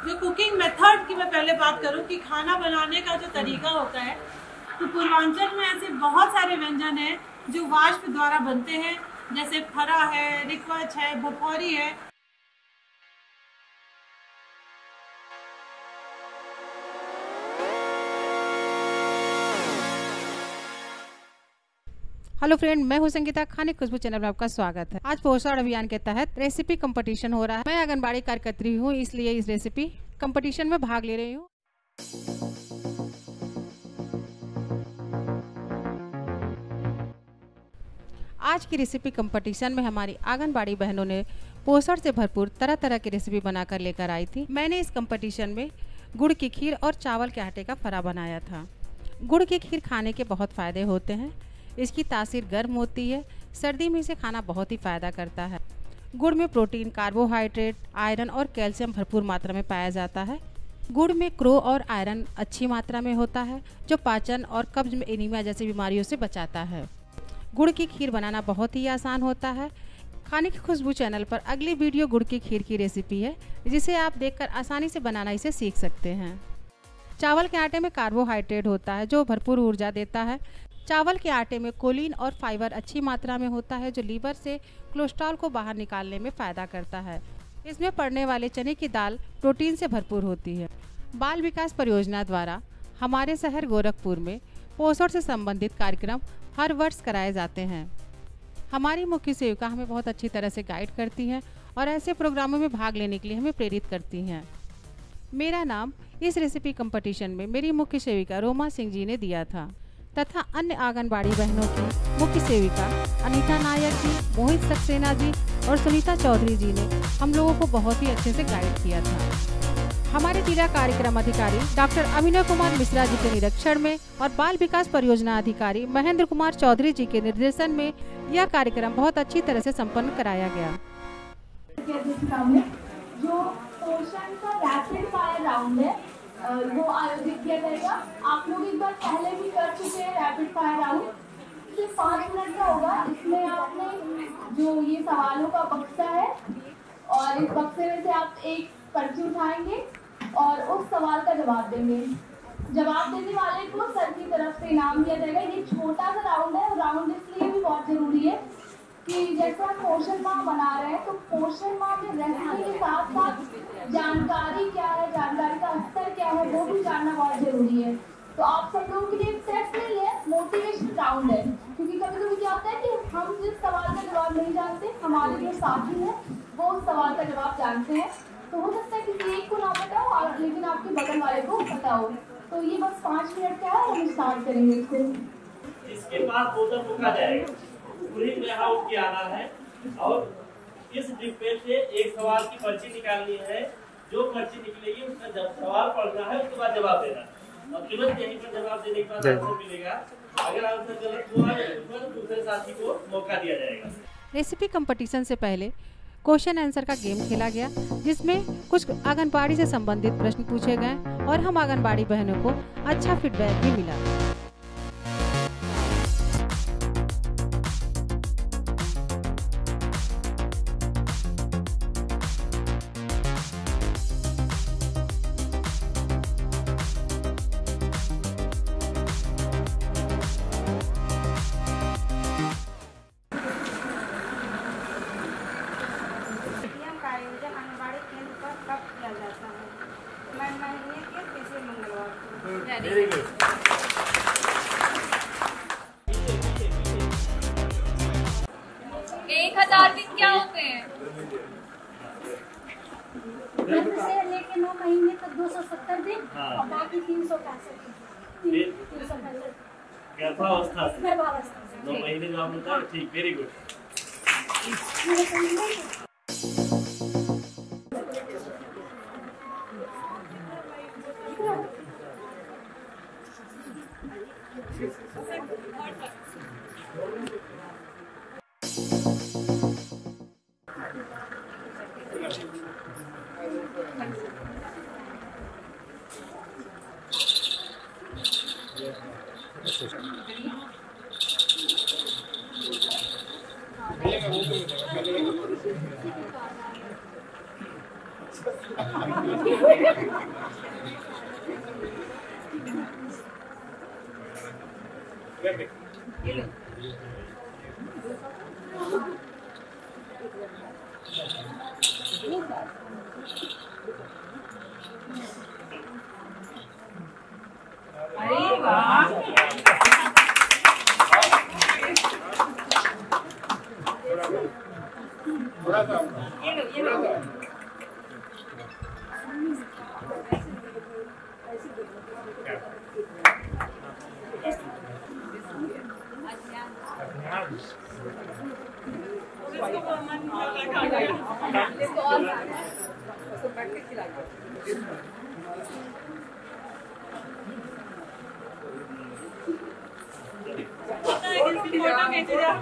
जो cooking method की मैं पहले बात करूं कि खाना बनाने का जो तरीका होता है, तो पूर्वांचल में ऐसे बहुत सारे व्यंजन हैं जो वाष्प द्वारा बनते हैं, जैसे फरा है, रिक्वच है, भोपौरी है। हेलो फ्रेंड, मैं हूं संगीता। खाने खुशबू चैनल में आपका स्वागत है। आज पोषण अभियान के तहत रेसिपी कंपटीशन हो रहा है। मैं आंगनबाड़ी कार्यकर्त्री हूं, इसलिए इस रेसिपी कंपटीशन में भाग ले रही हूं। आज की रेसिपी कंपटीशन में हमारी आंगनबाड़ी बहनों ने पोषण से भरपूर तरह तरह की रेसिपी बनाकर लेकर आई थी। मैंने इस कंपटीशन में गुड़ की खीर और चावल के आटे का फरा बनाया था। गुड़ की खीर खाने के बहुत फ़ायदे होते हैं। इसकी तासीर गर्म होती है। सर्दी में इसे खाना बहुत ही फ़ायदा करता है। गुड़ में प्रोटीन, कार्बोहाइड्रेट, आयरन और कैल्शियम भरपूर मात्रा में पाया जाता है। गुड़ में क्रो और आयरन अच्छी मात्रा में होता है, जो पाचन और कब्ज में एनीमिया जैसी बीमारियों से बचाता है। गुड़ की खीर बनाना बहुत ही आसान होता है। खाने की खुशबू चैनल पर अगली वीडियो गुड़ की खीर की रेसिपी है, जिसे आप देखकर आसानी से बनाना इसे सीख सकते हैं। चावल के आटे में कार्बोहाइड्रेट होता है, जो भरपूर ऊर्जा देता है। चावल के आटे में कोलिन और फाइबर अच्छी मात्रा में होता है, जो लीवर से कोलेस्ट्रॉल को बाहर निकालने में फ़ायदा करता है। इसमें पड़ने वाले चने की दाल प्रोटीन से भरपूर होती है। बाल विकास परियोजना द्वारा हमारे शहर गोरखपुर में पोषण से संबंधित कार्यक्रम हर वर्ष कराए जाते हैं। हमारी मुख्य सेविका हमें बहुत अच्छी तरह से गाइड करती हैं और ऐसे प्रोग्रामों में भाग लेने के लिए हमें प्रेरित करती हैं। मेरा नाम इस रेसिपी कंपटीशन में मेरी मुख्य सेविका रोमा सिंह जी ने दिया था, तथा अन्य आंगनबाड़ी बहनों की मुख्य सेविका अनीता नायक जी, मोहित सक्सेना जी और सुनीता चौधरी जी ने हम लोगों को बहुत ही अच्छे से गाइड किया था। हमारे जिला कार्यक्रम अधिकारी डॉक्टर अभिनव कुमार मिश्रा जी के निरीक्षण में और बाल विकास परियोजना अधिकारी महेंद्र कुमार चौधरी जी के निर्देशन में यह कार्यक्रम बहुत अच्छी तरह से संपन्न कराया गया। जो पोषण का रैपिड फायर राउंड है वो आयोजित किया जाएगा। आप लोग एक बार पहले भी कर चुके हैं रैपिड फायर राउंड। सिर्फ 5 मिनट का होगा। इसमें आपने जो ये सवालों का बक्सा है और इस बक्से में से आप एक पर्ची उठाएंगे और उस सवाल का जवाब देंगे। जवाब देने वाले को सर की तरफ से इनाम दिया जाएगा। ये छोटा सा राउंड है और राउंड इसलिए भी बहुत जरूरी है कि जैसे हम पोषण माह मना रहे हैं, तो पोषण माह में रेसिपी के साथ साथ जानकारी क्या है, जानकारी का स्तर क्या है, वो भी जानना बहुत जरूरी है। तो आप सब लोगों के लिए एक टेस्ट नहीं है, मोटिवेशन राउंड है। क्योंकि कभी कभी क्या होता है कि हम जिस सवाल का जवाब नहीं जानते, हमारे जो साथी हैं वो उस सवाल का जवाब जानते हैं। तो हो सकता है किसी एक को ना पता हो और लेकिन आपके बगल वाले को पता हो। तो ये बस 5 मिनट का है, हम स्टार्ट करेंगे इसको। इसके बाद बोतल रुका जाएगा, पूरी में आउट किया आना है और इस डिब्बे से एक सवाल की पर्ची निकालनी है। जो पर्ची निकलेगी उसका जब सवाल पढ़ना है, उसके बाद जवाब देना है और तुरंत यहीं पर जवाब देने के बाद आंसर मिलेगा। अगर आंसर गलत हुआ तो दूसरे साथी को मौका दिया जाएगा। रेसिपी कंपटीशन से पहले क्वेश्चन आंसर का गेम खेला गया, जिसमें कुछ आंगनबाड़ी से संबंधित प्रश्न पूछे गए और हम आंगनबाड़ी बहनों को अच्छा फीडबैक भी मिला। Very good. 1000 दिन क्या होते हैं? से लेके 9 महीने तक 270 दिन और बाकी 365 दिन। गर्भावस्था से 9 महीने जो आप बताए, ठीक, वेरी गुड। अरे वाह,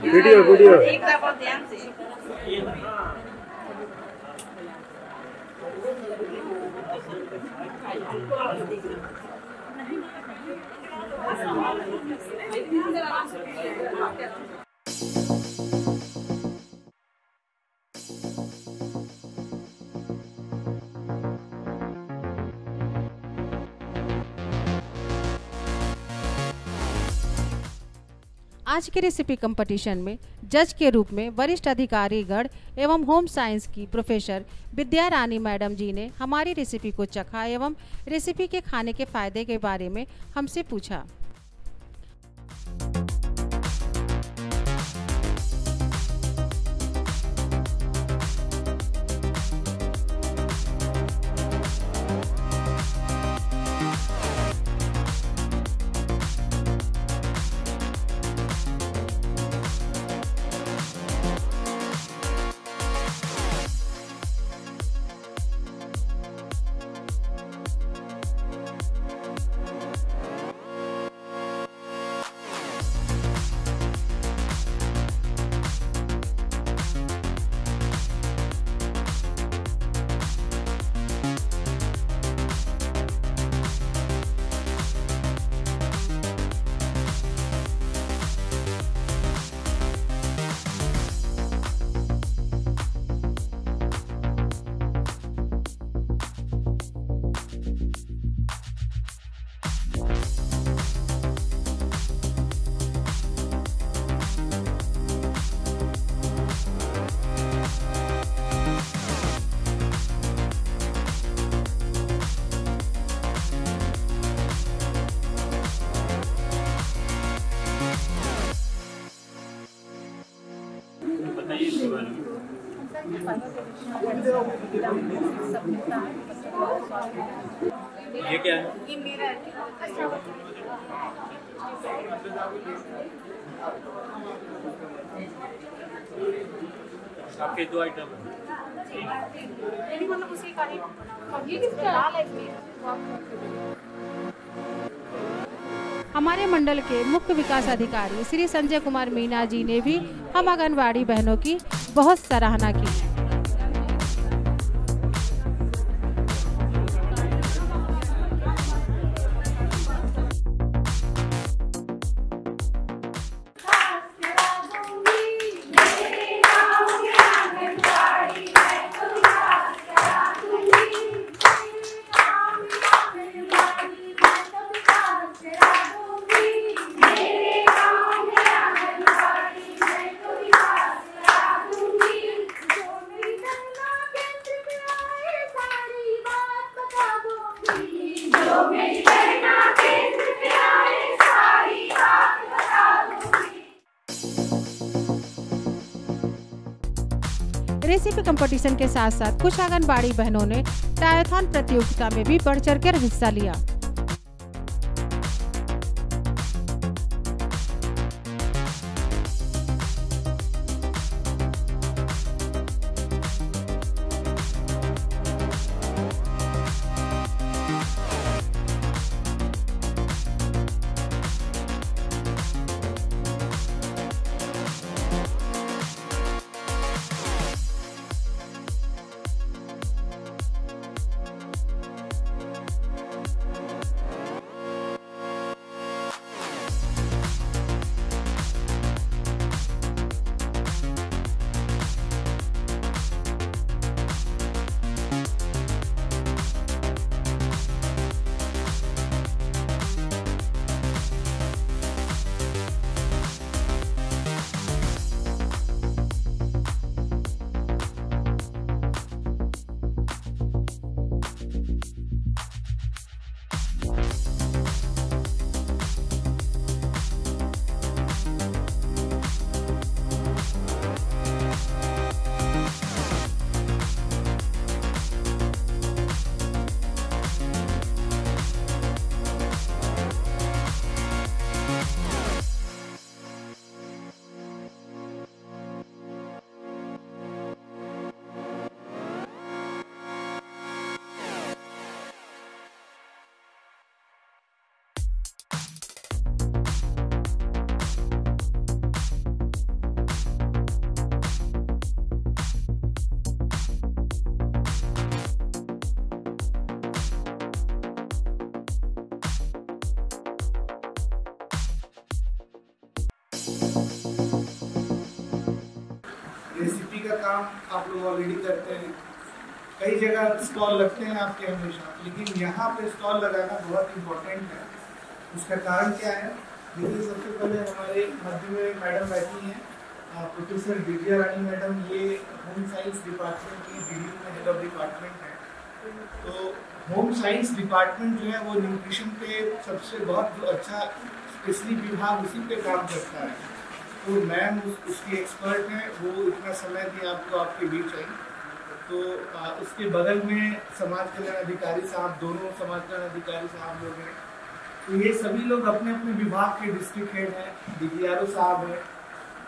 वीडियो एक दफा ध्यान से। आज के रेसिपी कंपटीशन में जज के रूप में वरिष्ठ अधिकारी गण एवं होम साइंस की प्रोफेसर विद्या रानी मैडम जी ने हमारी रेसिपी को चखा एवं रेसिपी के खाने के फायदे के बारे में हमसे पूछा। ये क्या है? ये मेरा है। आपके दो आइटम है। मतलब उसी का ही। ये किसका लाल है इसमें? हमारे मंडल के मुख्य विकास अधिकारी श्री संजय कुमार मीना जी ने भी हम आंगनवाड़ी बहनों की बहुत सराहना की। रेसिपी कंपटीशन के साथ साथ कुछ आंगनबाड़ी बहनों ने ट्रायथॉन प्रतियोगिता में भी बढ़ चढ़कर हिस्सा लिया। का काम आप लोग ऑलरेडी करते हैं, कई जगह स्टॉल लगते हैं आपके हमेशा, लेकिन यहाँ पे स्टॉल लगाना बहुत इम्पोर्टेंट है। उसका कारण क्या है? देखिए, सबसे पहले हमारे मध्य में मैडम बैठी हैं, प्रोफेसर दिव्या रानी मैडम, ये होम साइंस डिपार्टमेंट की दिल्ली में हेड ऑफ डिपार्टमेंट है। तो होम साइंस डिपार्टमेंट जो है वो न्यूट्रिशन पे सबसे बहुत जो अच्छा स्पेशली विभाग उसी पे काम करता है। तो मैम उसकी एक्सपर्ट हैं, वो इतना समय भी आपको आपके बीच आई। तो उसके बगल में समाज कल्याण अधिकारी साहब, दोनों समाज कल्याण अधिकारी साहब लोग हैं। तो ये सभी लोग अपने अपने विभाग के डिस्ट्रिक्ट हेड हैं, DGRO साहब हैं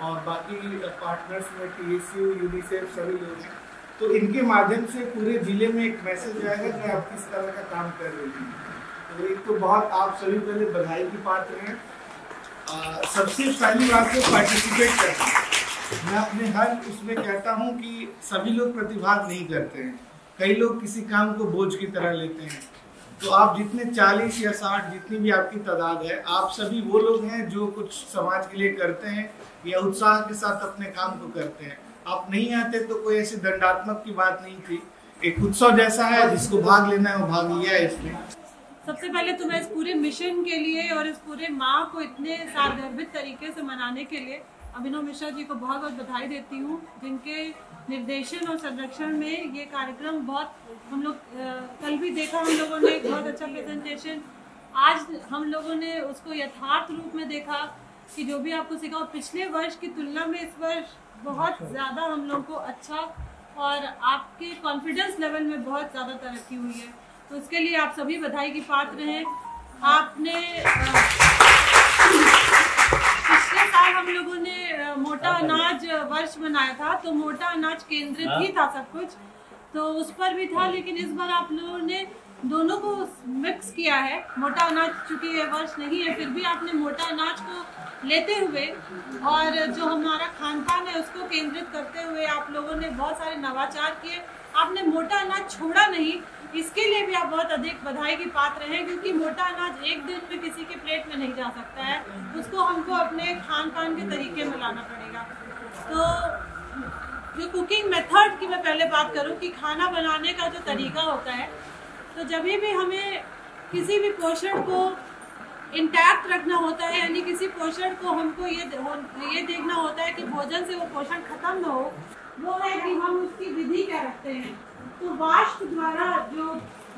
और बाकी पार्टनर्स में TSU, यूनिसेफ सभी लोग हैं। तो इनके माध्यम से पूरे जिले में एक मैसेज जाएगा कि आप किस तरह का काम कर रहे हैं। तो एक तो बहुत आप सभी पहले बधाई की पात्र हैं। सबसे पहली बात तो पार्टिसिपेट करना। मैं अपने हर उसमें कहता हूं कि सभी लोग प्रतिभाग नहीं करते हैं, कई लोग किसी काम को बोझ की तरह लेते हैं। तो आप जितने 40 या 60 जितनी भी आपकी तादाद है, आप सभी वो लोग हैं जो कुछ समाज के लिए करते हैं या उत्साह के साथ अपने काम को करते हैं। आप नहीं आते तो कोई ऐसी दंडात्मक की बात नहीं थी, एक उत्सव जैसा है, जिसको भाग लेना है वो भाग लिया है इसमें। सबसे पहले तो मैं इस पूरे मिशन के लिए और इस पूरे माह को इतने सारगर्भित तरीके से मनाने के लिए अभिनव मिश्रा जी को बहुत बहुत बधाई देती हूँ, जिनके निर्देशन और संरक्षण में ये कार्यक्रम बहुत हम लोग कल भी देखा हम लोगों ने, बहुत अच्छा प्रेजेंटेशन। आज हम लोगों ने उसको यथार्थ रूप में देखा कि जो भी आपको सीखा, और पिछले वर्ष की तुलना में इस वर्ष बहुत ज़्यादा हम लोग को अच्छा और आपके कॉन्फिडेंस लेवल में बहुत ज़्यादा तरक्की हुई है। तो उसके लिए आप सभी बधाई की पात्र हैं। आपने पिछले साल हम लोगों ने मोटा अनाज वर्ष मनाया था, तो मोटा अनाज केंद्रित ही था सब कुछ, तो उस पर भी था। लेकिन इस बार आप लोगों ने दोनों को मिक्स किया है। मोटा अनाज चूंकि ये वर्ष नहीं है, फिर भी आपने मोटा अनाज को लेते हुए और जो हमारा खान पान है उसको केंद्रित करते हुए आप लोगों ने बहुत सारे नवाचार किए। आपने मोटा अनाज छोड़ा नहीं, इसके लिए भी आप बहुत अधिक बधाई की पात्र हैं, क्योंकि मोटा अनाज एक दिन में किसी के प्लेट में नहीं जा सकता है, उसको हमको अपने खान पान के तरीके में लाना पड़ेगा। तो जो कुकिंग मेथड की मैं पहले बात करूं कि खाना बनाने का जो तरीका होता है, तो जब भी हमें किसी भी पोषण को इंटैक्ट रखना होता है, यानी किसी पोषण को हमको ये देखना होता है कि भोजन से वो पोषण खत्म न हो, वो है कि हम उसकी विधि क्या रखते हैं। तो वाष्प द्वारा, जो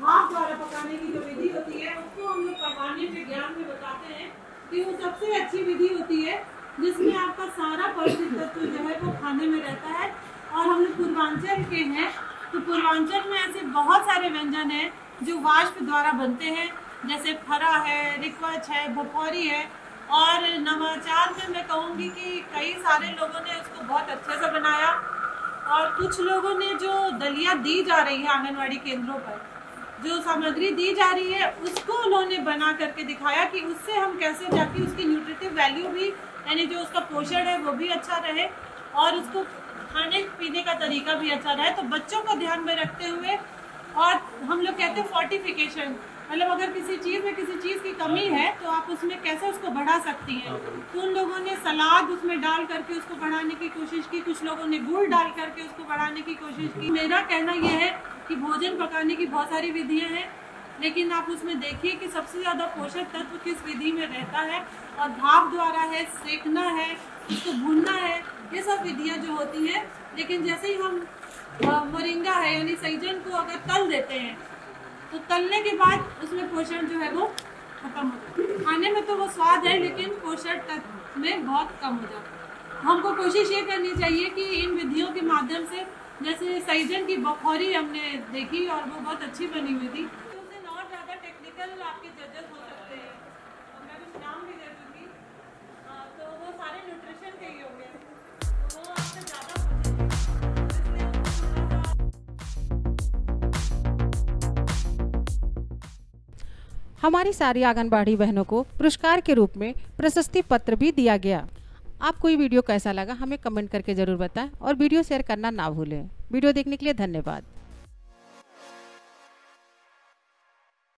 भाप द्वारा पकाने की जो विधि होती है, उसको हम लोग पकाने के ज्ञान में बताते हैं कि वो सबसे अच्छी विधि होती है जिसमें आपका सारा पौष्टिक तत्व जो है वो खाने में रहता है। और हम लोग पूर्वांचल के हैं, तो पूर्वांचल में ऐसे बहुत सारे व्यंजन हैं जो वाष्प द्वारा बनते हैं, जैसे फरा है, रिक्वच है, भपौरी है। और नवाचार में मैं कहूँगी कि कई सारे लोगों ने उसको बहुत अच्छे से बनाया, और कुछ लोगों ने जो दलिया दी जा रही है आंगनवाड़ी केंद्रों पर, जो सामग्री दी जा रही है, उसको उन्होंने बना करके दिखाया कि उससे हम कैसे जाके उसकी न्यूट्रिटिव वैल्यू भी, यानी जो उसका पोषण है वो भी अच्छा रहे और उसको खाने पीने का तरीका भी अच्छा रहे। तो बच्चों को ध्यान में रखते हुए, और हम लोग कहते हैं फोर्टिफिकेशन, मतलब अगर किसी चीज़ में किसी चीज़ की कमी है तो आप उसमें कैसे उसको बढ़ा सकती हैं। तो उन लोगों ने सलाद उसमें डाल करके उसको बढ़ाने की कोशिश की, कुछ लोगों ने गुड़ डाल करके उसको बढ़ाने की कोशिश की। मेरा कहना यह है कि भोजन पकाने की बहुत सारी विधियाँ हैं, लेकिन आप उसमें देखिए कि सबसे ज़्यादा पोषक तत्व किस विधि में रहता है, और भाप द्वारा है, सेकना है, उसको भूनना है, ये सब विधियाँ जो होती हैं। लेकिन जैसे ही हम मोरिंगा है यानी सैजन को अगर तल देते हैं, तो तलने के बाद उसमें पोषण जो है वो खत्म हो जाता है। खाने में तो वो स्वाद है, लेकिन पोषण तत्व में बहुत कम हो जाता है। हमको कोशिश ये करनी चाहिए कि इन विधियों के माध्यम से, जैसे सैजन की बखौरी हमने देखी और वो बहुत अच्छी बनी हुई थी, तो उस दिन और ज़्यादा टेक्निकल आपके जजेस हो सकते हैं, और मैं कुछ नाम भी दे दूँगी, तो वो सारे न्यूट्रिशन के ही होंगे, तो वो आपसे ज़्यादा हमारी सारी आंगनबाड़ी बहनों को पुरस्कार के रूप में प्रशस्ति पत्र भी दिया गया। आपको ये वीडियो कैसा लगा हमें कमेंट करके ज़रूर बताएं, और वीडियो शेयर करना ना भूलें। वीडियो देखने के लिए धन्यवाद।